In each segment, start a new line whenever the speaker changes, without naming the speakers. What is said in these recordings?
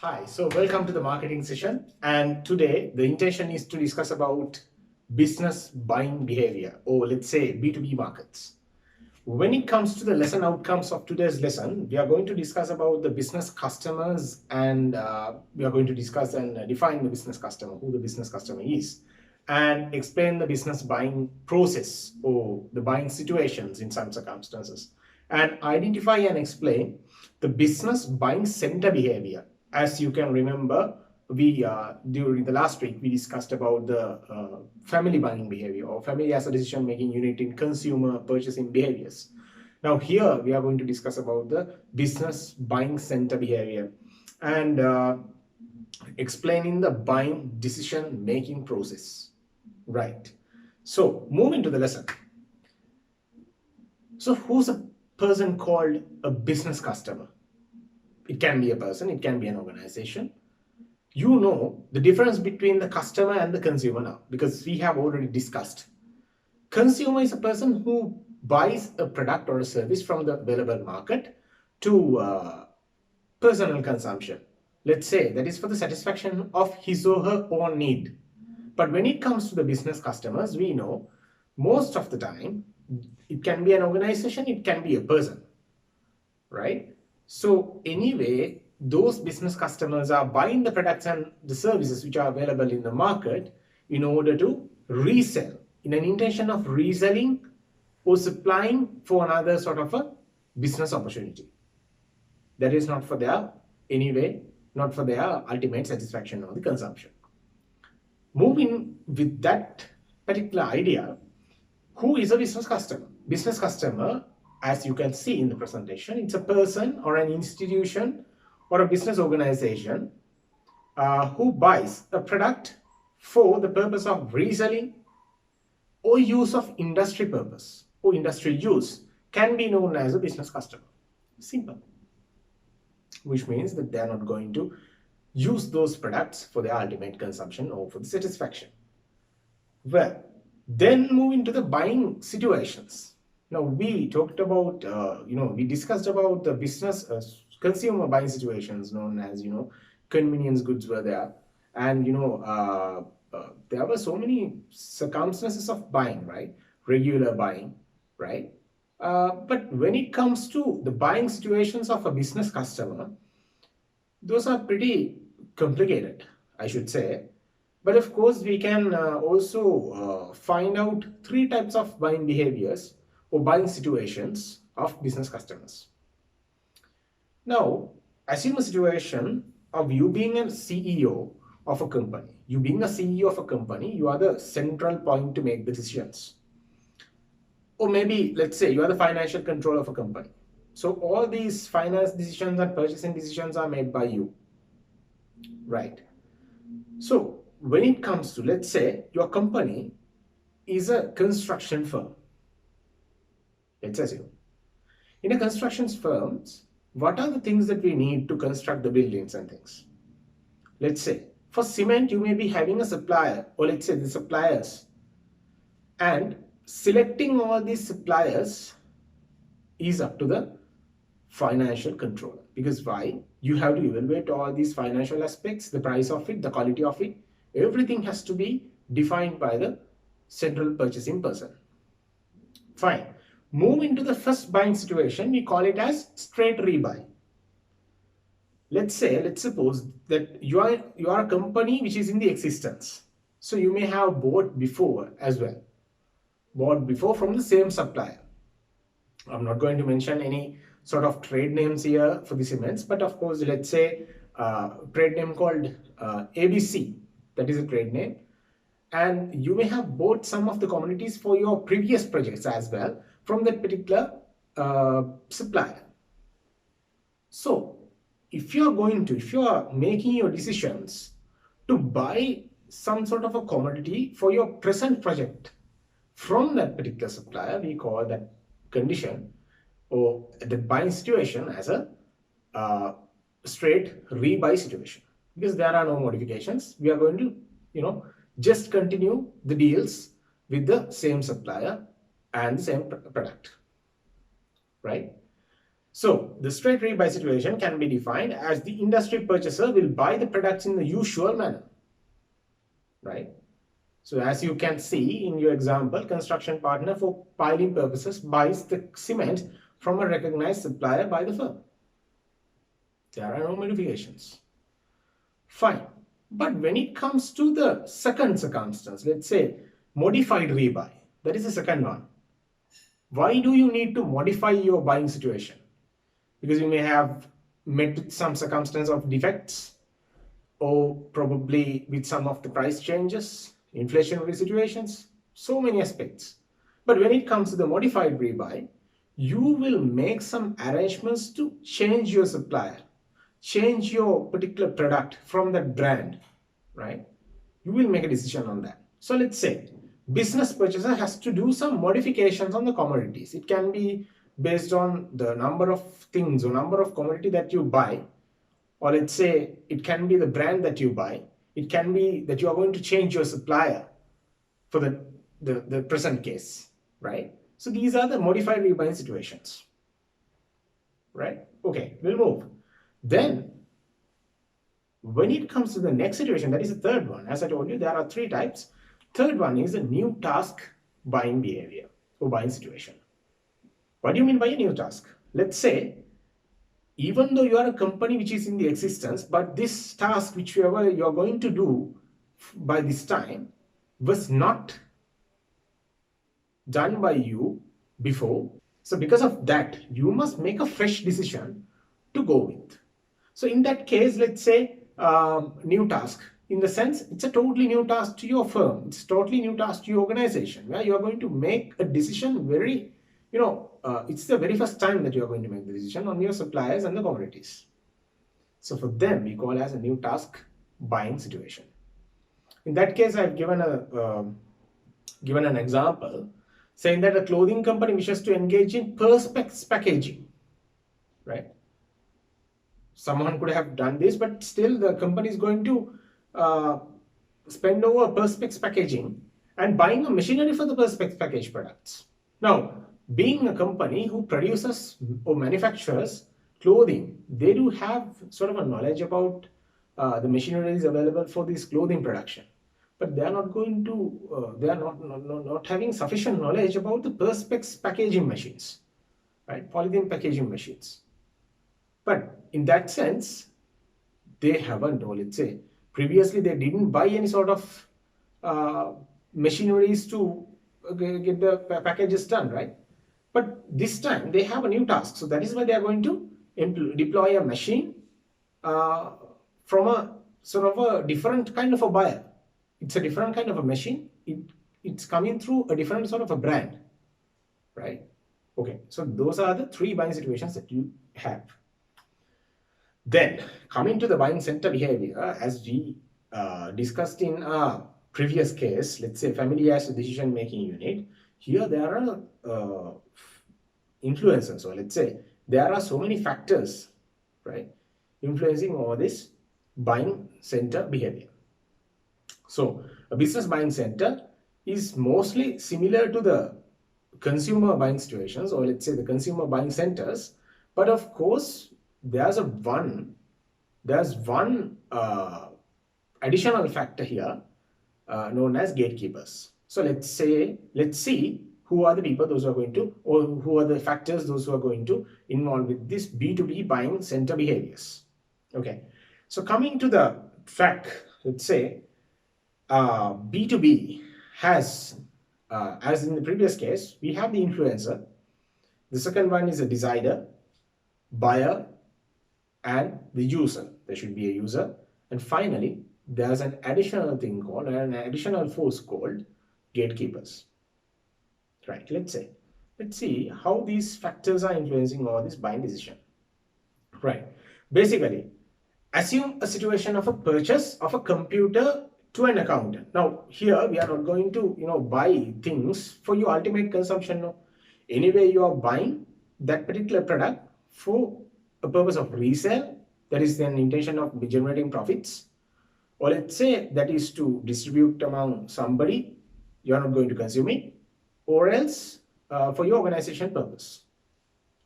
Hi, so welcome to the marketing session. And today the intention is to discuss about business buying behavior, or let's say B2B markets. When it comes to the lesson outcomes of today's lesson, we are going to discuss about the business customers, and we are going to discuss and define the business customer, who the business customer is, and explain the business buying process or the buying situations in some circumstances, and identify and explain the business buying center behavior. As you can remember, we during the last week we discussed about the family buying behavior, or family as a decision making unit in consumer purchasing behaviors. Now here we are going to discuss about the business buying center behavior, and explaining the buying decision making process. Right, so moving to the lesson. So who's a person called a business customer? It can be a person, it can be an organization. You know the difference between the customer and the consumer now, because we have already discussed. Consumer is a person who buys a product or a service from the available market to personal consumption. Let's say that is for the satisfaction of his or her own need. But when it comes to the business customers, we know most of the time it can be an organization, it can be a person, right? So anyway, those business customers are buying the products and the services which are available in the market in order to resell, in an intention of reselling or supplying for another sort of a business opportunity. That is not for their, anyway, not for their ultimate satisfaction or the consumption. Moving with that particular idea, who is a business customer? Business customer, as you can see in the presentation, it's a person or an institution or a business organization who buys a product for the purpose of reselling or use of industry purpose or industry use, can be known as a business customer. Simple. Which means that they are not going to use those products for their ultimate consumption or for the satisfaction. Well, then move into the buying situations. Now we talked about, we discussed about the business consumer buying situations known as, convenience goods were there. And, there were so many circumstances of buying, right? Regular buying, right? But when it comes to the buying situations of a business customer, those are pretty complicated, I should say. But of course, we can also find out three types of buying behaviors or buying situations of business customers. Now, assume a situation of you being a CEO of a company. You being a CEO of a company, you are the central point to make the decisions. Or maybe, let's say, you are the financial control of a company. So all these finance decisions and purchasing decisions are made by you, right? So when it comes to, let's say, your company is a construction firm. Let's assume. In a construction firms, what are the things that we need to construct the buildings and things? Let's say, for cement, you may be having a supplier, or let's say the suppliers. And selecting all these suppliers is up to the financial controller. Because why? You have to evaluate all these financial aspects, the price of it, the quality of it. Everything has to be defined by the central purchasing person. Fine. Move into the first buying situation. We call it as straight rebuy. Let's suppose that you are a company which is in the existence. So you may have bought before as well. Bought before from the same supplier. I'm not going to mention any sort of trade names here for the cements, but of course, let's say trade name called ABC. That is a trade name. And you may have bought some of the commodities for your previous projects as well from that particular supplier. So if you are making your decisions to buy some sort of a commodity for your present project from that particular supplier, we call that condition or the buying situation as a straight rebuy situation, because there are no modifications. We are going to, just continue the deals with the same supplier and the same product, right? So the straight rebuy situation can be defined as the industry purchaser will buy the products in the usual manner, right? So as you can see in your example, construction partner for piling purposes buys the cement from a recognized supplier by the firm. There are no modifications. Fine. But when it comes to the second circumstance, let's say modified rebuy, that is the second one. Why do you need to modify your buying situation? Because you may have met with some circumstance of defects, or probably with some of the price changes, inflationary situations, so many aspects. But when it comes to the modified rebuy, you will make some arrangements to change your supplier, change your particular product from that brand, right? You will make a decision on that. So let's say business purchaser has to do some modifications on the commodities. It can be based on the number of things or number of commodity that you buy, or let's say it can be the brand that you buy. It can be that you are going to change your supplier for the present case, right? So these are the modified rebuying situations, right? Okay, we'll move. Then when it comes to the next situation, that is the third one. As I told you, there are three types. Third one is a new task buying behavior or buying situation. What do you mean by a new task? Let's say, even though you are a company which is in the existence, but this task which you are going to do by this time was not done by you before. So because of that, you must make a fresh decision to go with. So in that case, let's say new task, in the sense it's a totally new task to your firm. It's a totally new task to your organization, where you are going to make a decision very, it's the very first time that you are going to make the decision on your suppliers and the commodities. So for them, we call as a new task buying situation. In that case, I've given an example saying that a clothing company wishes to engage in perspex packaging, right? Someone could have done this, but still the company is going to spend over perspex packaging and buying a machinery for the perspex package products. Now, being a company who produces or manufactures clothing, they do have sort of a knowledge about the machinery is available for this clothing production. But they are not going to, they are not having sufficient knowledge about the perspex packaging machines, right? Polythene packaging machines. But in that sense, they haven't, or let's say, previously they didn't buy any sort of machineries to get the packages done, right? But this time they have a new task. So that is why they are going to deploy a machine from a sort of a different kind of a buyer. It's a different kind of a machine. It's coming through a different sort of a brand, right? Okay, so those are the three buying situations that you have. Then coming to the buying center behavior, as we discussed in our previous case, let's say family as a decision making unit, here there are influencers, or let's say there are so many factors, right, influencing all this buying center behavior. So a business buying center is mostly similar to the consumer buying situations, or let's say the consumer buying centers, but of course there's one additional factor here known as gatekeepers. So let's see who are the people those who are going to, or who are the factors those who are going to involve with this B2B buying center behaviors. Okay, so coming to the track, let's say B2B has, as in the previous case, we have the influencer. The second one is a decider, buyer, and the user. There should be a user. And finally, there's an additional thing called, an additional force called gatekeepers. Right, let's see how these factors are influencing all this buying decision. Right, basically, assume a situation of a purchase of a computer to an accountant. Now, here we are not going to, buy things for your ultimate consumption. No. Anyway, you are buying that particular product for a purpose of resale, that is an intention of generating profits, or let's say that is to distribute among somebody, you are not going to consume it, or else for your organization purpose.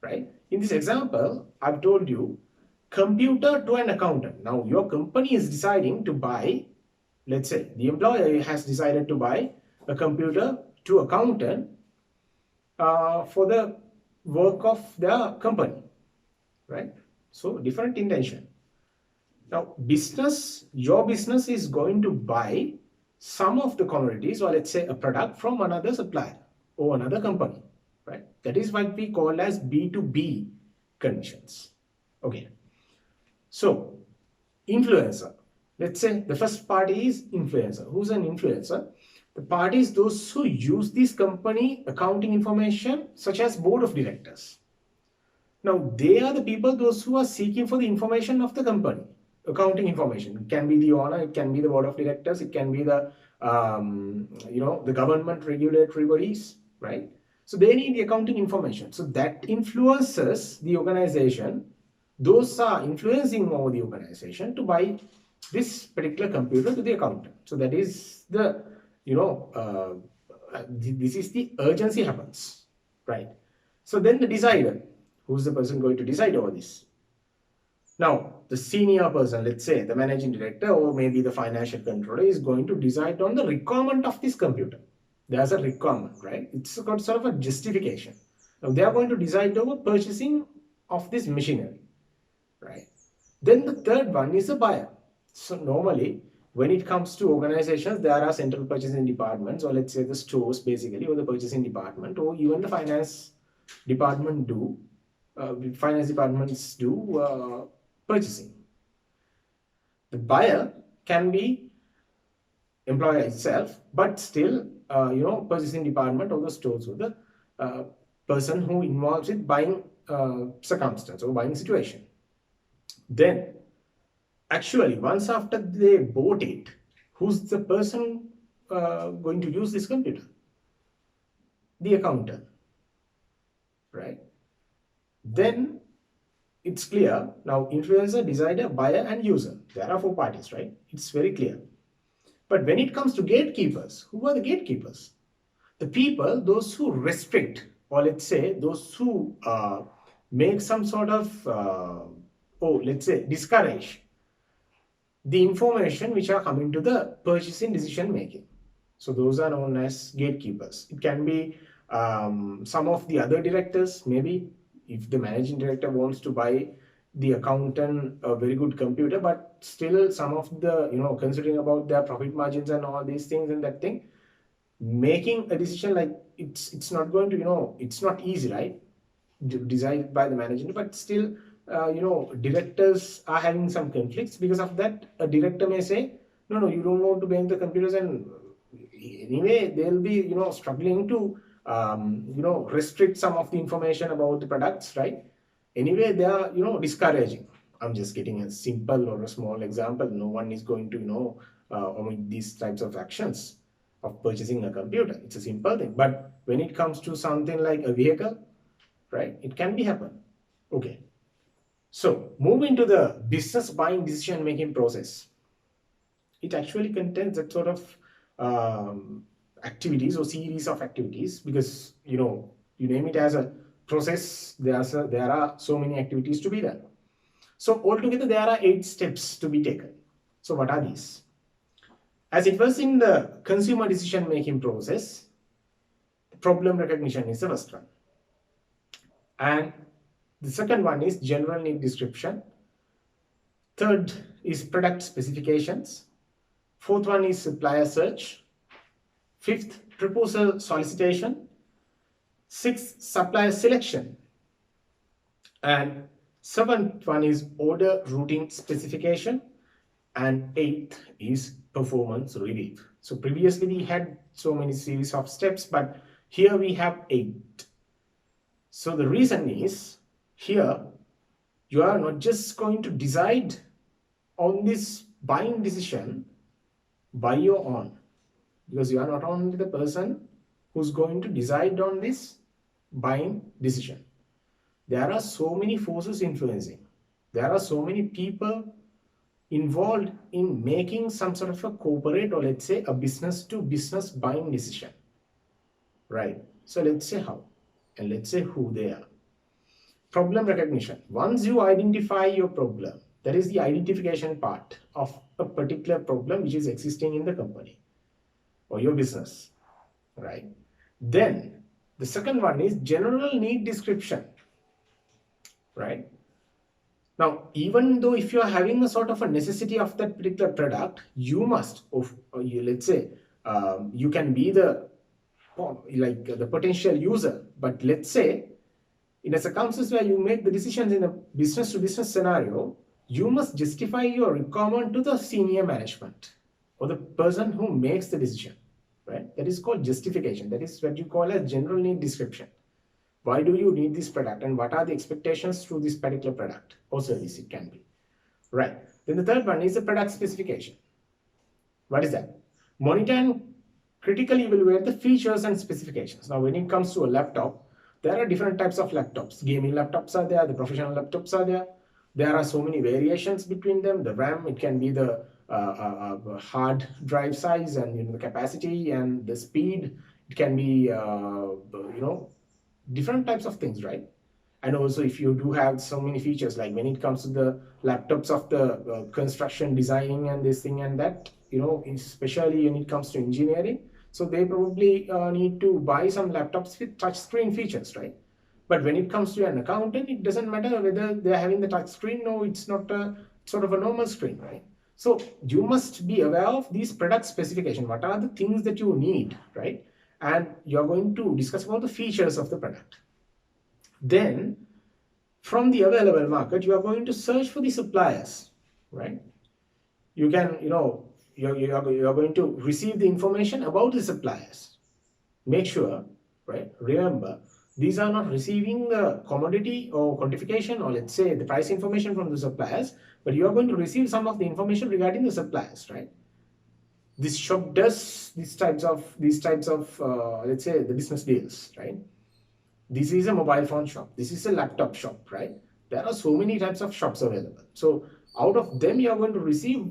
right? In this example, I've told you computer to an accountant. Now your company is deciding to buy, let's say the employer has decided to buy a computer to accountant for the work of the company, right? So different intention. Now your business is going to buy some of the commodities, or let's say a product from another supplier or another company, right? That is what we call as B2B conditions. Okay. So influencer. Let's say the first party is influencer. Who's an influencer? The party is those who use this company accounting information, such as board of directors. Now, they are the people, those who are seeking for the information of the company, accounting information. It can be the owner, it can be the board of directors, it can be the, the government regulatory bodies, right? So they need the accounting information. So that influences the organization. Those are influencing over the organization to buy this particular computer to the accountant. So that is the, this is the urgency happens, right? So then the decider, who's the person going to decide over this? Now, the senior person, let's say the managing director or maybe the financial controller, is going to decide on the requirement of this computer. There's a requirement, right? It's got sort of a justification. Now, they are going to decide over purchasing of this machinery, right? Then the third one is the buyer. So normally, when it comes to organizations, there are central purchasing departments, or let's say the stores basically, or the purchasing department, or even the finance department finance departments do purchasing. The buyer can be employer itself, but still, purchasing department or the stores or the person who involves with buying circumstance or buying situation. Then, actually, once after they bought it, who's the person going to use this computer? The accountant, right? Then it's clear. Now, influencer, decider, buyer, and user. There are 4 parties, right? It's very clear. But when it comes to gatekeepers, who are the gatekeepers? The people, those who restrict, or let's say those who make some sort of, let's say, discourage the information which are coming to the purchasing decision making. So those are known as gatekeepers. It can be some of the other directors, maybe if the managing director wants to buy the accountant a very good computer, but still some of the, considering about their profit margins and all these things and that thing, making a decision like it's not going to, it's not easy, right? Decided by the management, but still, directors are having some conflicts. Because of that, a director may say, no, you don't want to bank the computers, and anyway, they'll be, struggling to, restrict some of the information about the products, right? Anyway, they are, discouraging. I'm just getting a simple or a small example. No one is going to, omit these types of actions of purchasing a computer. It's a simple thing. But when it comes to something like a vehicle, right, it can be happen. Okay. So move into the business buying decision making process. It actually contains that sort of activities or series of activities, because you name it as a process, there are so many activities to be done. So altogether there are 8 steps to be taken. So what are these? As it was in the consumer decision making process, problem recognition is the first one, and the second one is general need description. Third is product specifications. Fourth one is supplier search. Fifth, proposal solicitation. Sixth, supplier selection. And seventh one is order routing specification. And eighth is performance review. So previously we had so many series of steps, but here we have 8. So the reason is, here you are not just going to decide on this buying decision by your own, because you are not only the person who's going to decide on this buying decision. There are so many forces influencing. There are so many people involved in making some sort of a corporate, or let's say a business to business buying decision, right? So let's say how, and let's say who they are. problem recognition. Once you identify your problem, that is the identification part of a particular problem which is existing in the company or your business, right? Then the second one is general need description, right? Now, even though if you are having a sort of a necessity of that particular product, you must, let's say, you can be the like the potential user, but let's say in a circumstance where you make the decisions in a business to business scenario, you must justify your requirement to the senior management or the person who makes the decision, right? That is called justification. That is what you call as general need description. Why do you need this product and what are the expectations through this particular product or service? It can be, right? Then the third one is the product specification. What is that? Monitor and critically evaluate the features and specifications. Now, when it comes to a laptop, there are different types of laptops. Gaming laptops are there, the professional laptops are there. There are so many variations between them. The RAM, it can be the hard drive size and the capacity and the speed. It can be different types of things, right? And also if you do have so many features, like when it comes to the laptops of the construction designing and this thing and that, especially when it comes to engineering, so they probably need to buy some laptops with touch screen features, right? But when it comes to an accountant, it doesn't matter whether they're having the touch screen. No, it's not a sort of a normal screen, right? So you must be aware of these product specification. What are the things that you need, right? And you're going to discuss about the features of the product. Then from the available market, you are going to search for the suppliers, right? You can, you're going to receive the information about the suppliers. Make sure, right? Remember, these are not receiving the commodity or quantification or let's say the price information from the suppliers, but you are going to receive some of the information regarding the suppliers, right? This shop does these types of let's say the business deals, right? This is a mobile phone shop. This is a laptop shop, right? There are so many types of shops available. So out of them, you are going to receive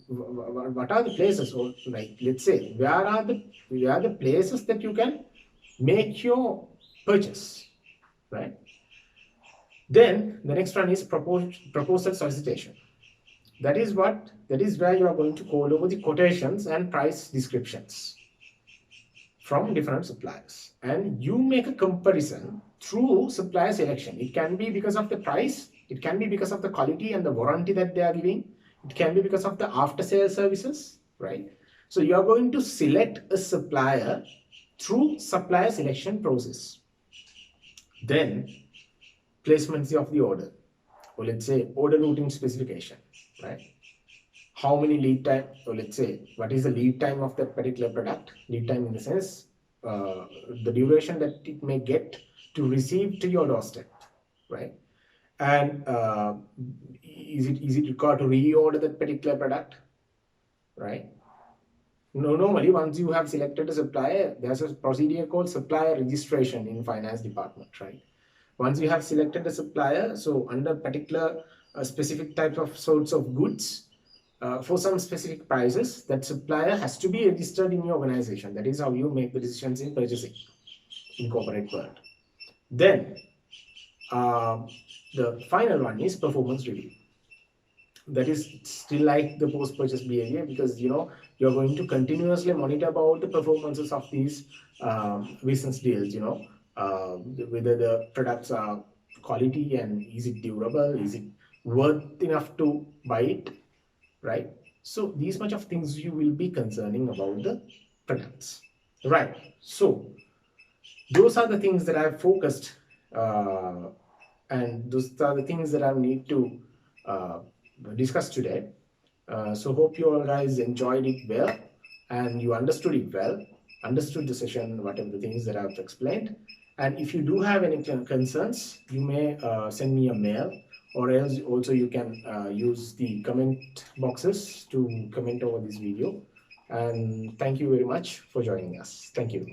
what are the places, or like let's say where are the places that you can make your purchase, right? Then the next one is proposal solicitation. That is where you are going to call over the quotations and price descriptions from different suppliers, and you make a comparison through supplier selection. It can be because of the price, it can be because of the quality and the warranty that they are giving, it can be because of the after sale services, right? So you are going to select a supplier through supplier selection process. Then placement of the order, or let's say order routing specification, right? How many lead time, or let's say what is the lead time of that particular product? Lead time in the sense the duration that it may get to receive to your doorstep, right? And is it required to reorder that particular product, right? No, normally once you have selected a supplier, there's a procedure called supplier registration in finance department, right? Once you have selected a supplier, so under particular specific types of sorts of goods, for some specific prices, that supplier has to be registered in your organization. That is how you make the decisions in purchasing in corporate world. Then the final one is performance review. That is still like the post-purchase behavior, because you're going to continuously monitor about the performances of these business deals. Whether the products are quality and is it durable, is it worth enough to buy it, right? So these much of things you will be concerning about the products, right? So those are the things that I've focused, and those are the things that I need to discuss today. So hope you all guys enjoyed it well and you understood it well, understood the session, whatever the things that I've explained. And if you do have any concerns, you may send me a mail, or else also you can use the comment boxes to comment over this video. And thank you very much for joining us. Thank you.